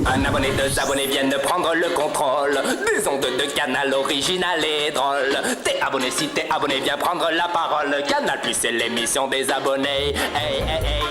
Un abonné, deux abonnés viennent de prendre le contrôle des ondes de Canal original et drôle. T'es abonné, si t'es abonné, viens prendre la parole. Canal Plus, c'est l'émission des abonnés. Hey, hey, hey.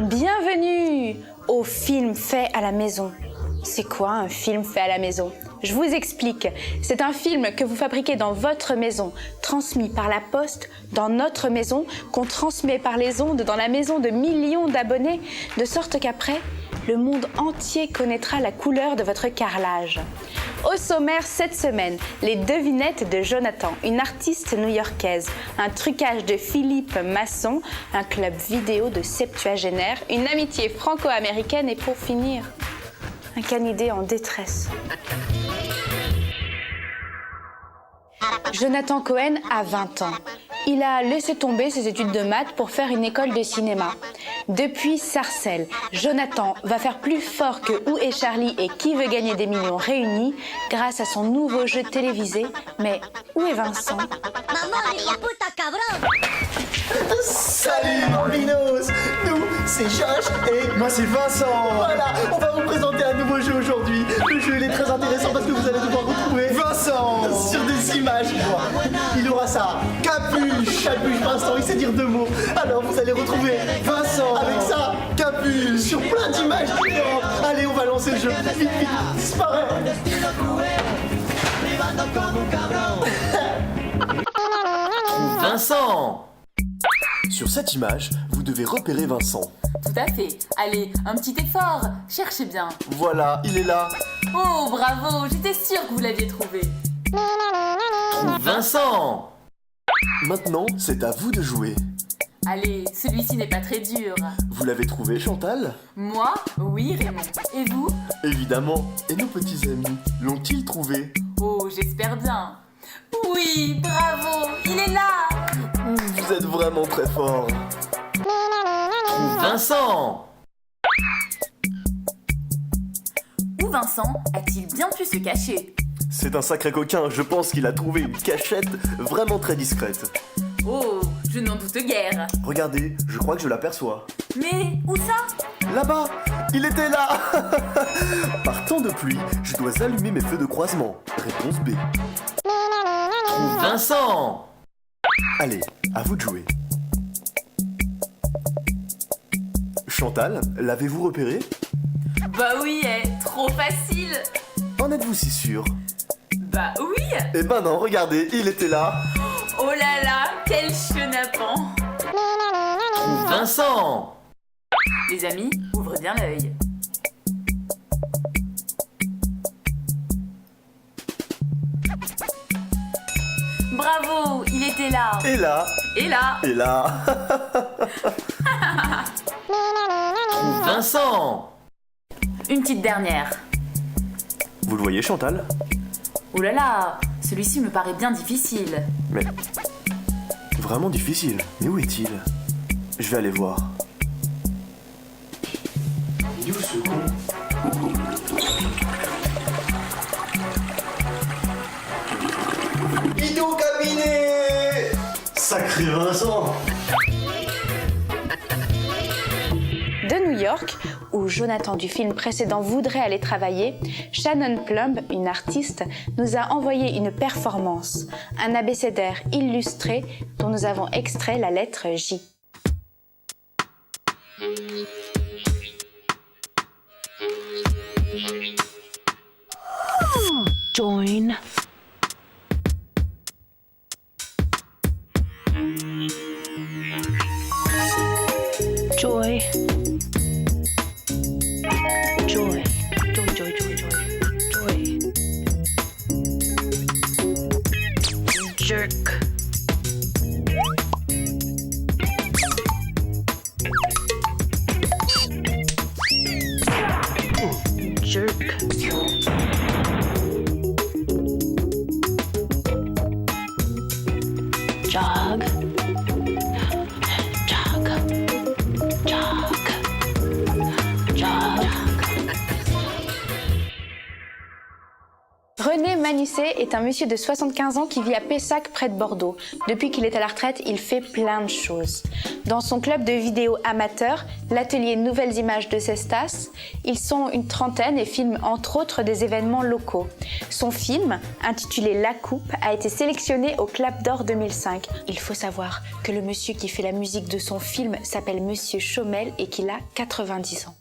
Bienvenue au film fait à la maison. C'est quoi un film fait à la maison? Je vous explique. C'est un film que vous fabriquez dans votre maison, transmis par la poste dans notre maison, qu'on transmet par les ondes dans la maison de millions d'abonnés, de sorte qu'après, le monde entier connaîtra la couleur de votre carrelage. Au sommaire cette semaine, les devinettes de Jonathan, une artiste new-yorkaise, un trucage de Philippe Masson, un club vidéo de septuagénaires, une amitié franco-américaine et pour finir, un canidé en détresse. Jonathan Cohen a 20 ans. Il a laissé tomber ses études de maths pour faire une école de cinéma. Depuis Sarcelles, Jonathan va faire plus fort que Où est Charlie et Qui veut gagner des millions réunis grâce à son nouveau jeu télévisé. Mais où est Vincent? Maman, hijo puta cabrón! Salut Bambinos! Nous, c'est Josh et moi c'est Vincent! Voilà, on va vous présenter un nouveau jeu aujourd'hui. Le jeu il est très intéressant parce que vous allez devoir retrouver Vincent sur des images. Il aura ça, capuche, Vincent, il sait dire 2 mots. Alors vous allez retrouver Vincent avec ça, capuche, sur plein d'images différentes. Allez, on va lancer le jeu. Vite, vite, disparaît! Vincent! Sur cette image, vous devez repérer Vincent. Tout à fait. Allez, un petit effort. Cherchez bien. Voilà, il est là. Oh, bravo. J'étais sûre que vous l'aviez trouvé. Trouve Vincent! Maintenant, c'est à vous de jouer. Allez, celui-ci n'est pas très dur. Vous l'avez trouvé, Chantal? Moi? Oui, Raymond. Et vous? Évidemment. Et nos petits amis, l'ont-ils trouvé? Oh, j'espère bien. Oui, bravo. Il est là. Vous êtes vraiment très fort. Trouve Vincent! Où Vincent a-t-il bien pu se cacher? C'est un sacré coquin, je pense qu'il a trouvé une cachette vraiment très discrète. Oh, je n'en doute guère. Regardez, je crois que je l'aperçois. Mais où ça? Là-bas! Il était là! Par temps de pluie, je dois allumer mes feux de croisement. Réponse B. Trouve Vincent! Allez, à vous de jouer. Chantal, l'avez-vous repéré? Bah oui, trop facile. En êtes-vous si sûr? Bah oui. Eh ben non, regardez, il était là. Oh là là, quel chenapan. Trouve Vincent! Les amis, ouvrez bien l'œil. Bravo, il était là. Et là, Et là. et là. Trouve Vincent! Une petite dernière. Vous le voyez, Chantal? Oh là là, celui-ci me paraît bien difficile. Mais... vraiment difficile. Mais où est-il? Je vais aller voir. Il est où ce con? Ido cabinet! Sacré Vincent! De New York, où Jonathan du film précédent voudrait aller travailler, Shannon Plumb, une artiste, nous a envoyé une performance, un abécédaire illustré dont nous avons extrait la lettre J. Join. Joy. Joy. Joy, joy, joy, joy. Joy. Jerk. Jerk. René Manusset est un monsieur de 75 ans qui vit à Pessac près de Bordeaux. Depuis qu'il est à la retraite, il fait plein de choses. Dans son club de vidéo amateur, l'atelier Nouvelles Images de Cestas, ils sont une trentaine et filment entre autres des événements locaux. Son film, intitulé La Coupe, a été sélectionné au Clap d'Or 2005. Il faut savoir que le monsieur qui fait la musique de son film s'appelle Monsieur Chaumel et qu'il a 90 ans.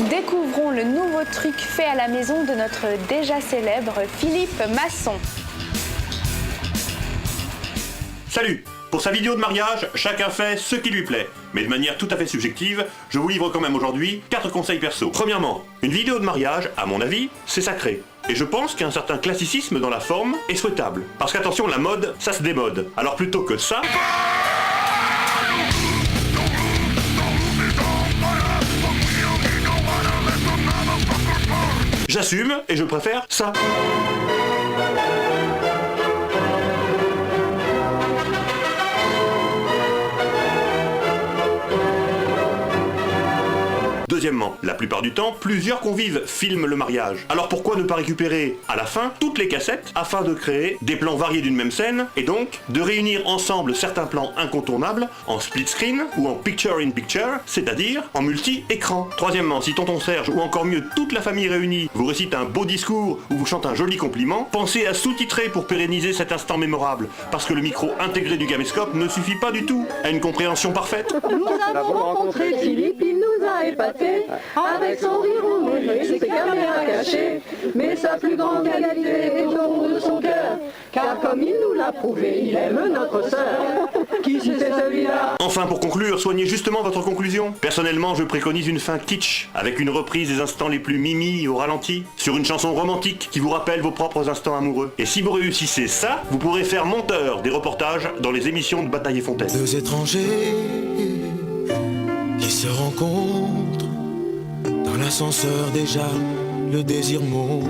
Découvrons le nouveau truc fait à la maison de notre déjà célèbre Philippe Masson. Salut! Pour sa vidéo de mariage, chacun fait ce qui lui plaît. Mais de manière tout à fait subjective, je vous livre quand même aujourd'hui 4 conseils perso. Premièrement, une vidéo de mariage, à mon avis, c'est sacré. Et je pense qu'un certain classicisme dans la forme est souhaitable. Parce qu'attention, la mode, ça se démode. Alors plutôt que ça... j'assume et je préfère ça. Deuxièmement, la plupart du temps, plusieurs convives filment le mariage. Alors pourquoi ne pas récupérer, à la fin, toutes les cassettes afin de créer des plans variés d'une même scène et donc de réunir ensemble certains plans incontournables en split screen ou en picture-in-picture, c'est-à-dire en multi-écran. Troisièmement, si tonton Serge ou encore mieux toute la famille réunie vous récite un beau discours ou vous chante un joli compliment, pensez à sous-titrer pour pérenniser cet instant mémorable, parce que le micro intégré du caméscope ne suffit pas du tout à une compréhension parfaite. Nous avons rencontré Philippe, il nous a épatés. Avec son rire rouge et ses caméras cachées, mais sa plus grande qualité est au fond de son cœur, car comme il nous l'a prouvé, il aime notre sœur. Qui c'est celui-là? Enfin, pour conclure, soignez justement votre conclusion. Personnellement, je préconise une fin kitsch, avec une reprise des instants les plus mimi au ralenti, sur une chanson romantique qui vous rappelle vos propres instants amoureux. Et si vous réussissez ça, vous pourrez faire monteur des reportages dans les émissions de Bataille et Fontaine. Deux étrangers qui se rencontrent dans l'ascenseur, déjà le désir monte.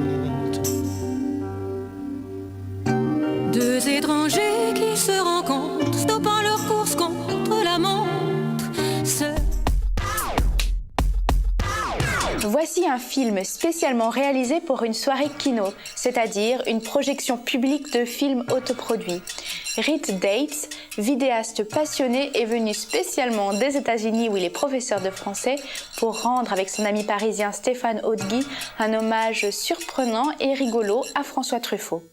Deux étrangers qui se rencontrent, stoppant leur course contre la montre. Voici un film spécialement réalisé pour une soirée kino, c'est-à-dire une projection publique de films autoproduits. Reed Dates, vidéaste passionné, est venu spécialement des États-Unis où il est professeur de français pour rendre avec son ami parisien Stéphane Hautgui un hommage surprenant et rigolo à François Truffaut.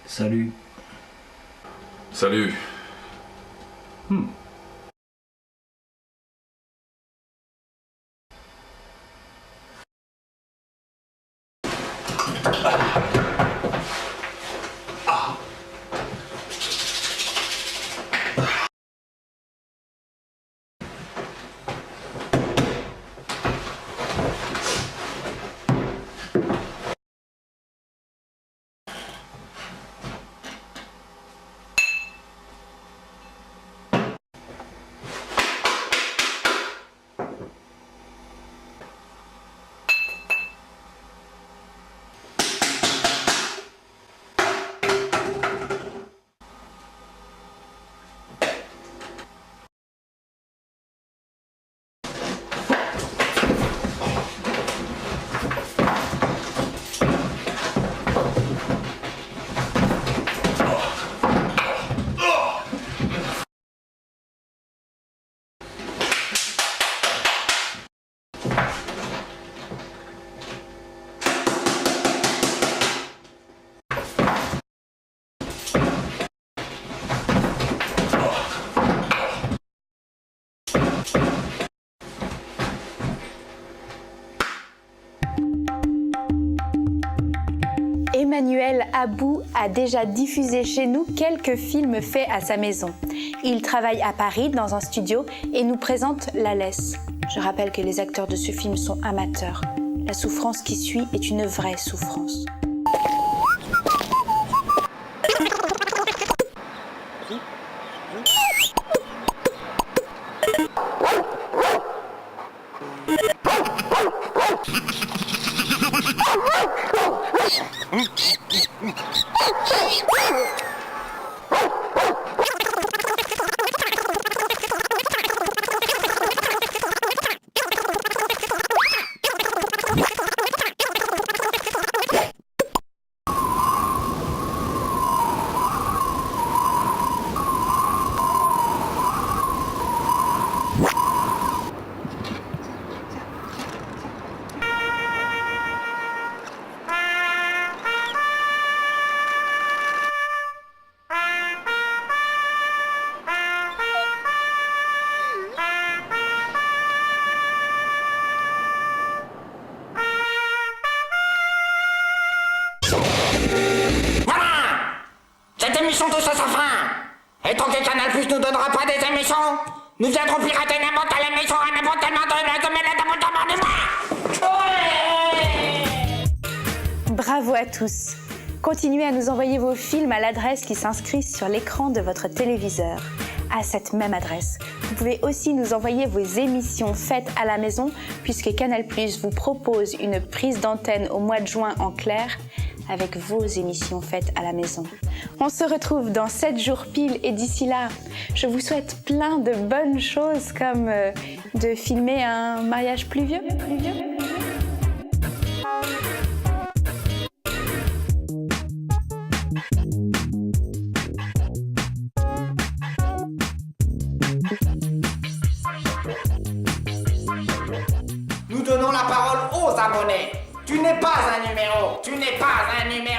Salut. Salut. Emmanuel Abou a déjà diffusé chez nous quelques films faits à sa maison. Il travaille à Paris dans un studio et nous présente La Laisse. Je rappelle que les acteurs de ce film sont amateurs. La souffrance qui suit est une vraie souffrance. Touche à sa fin. Et tant que Canal Plus nous donnera pas des émissions, nous viendrons pirater n'importe quelle émission à n'importe quel moment. Bravo à tous. Continuez à nous envoyer vos films à l'adresse qui s'inscrit sur l'écran de votre téléviseur. À cette même adresse, vous pouvez aussi nous envoyer vos émissions faites à la maison puisque Canal Plus vous propose une prise d'antenne au mois de juin en clair avec vos émissions faites à la maison. On se retrouve dans 7 jours pile et d'ici là, je vous souhaite plein de bonnes choses comme de filmer un mariage pluvieux. Tu n'es pas un numéro. Tu n'es pas un numéro.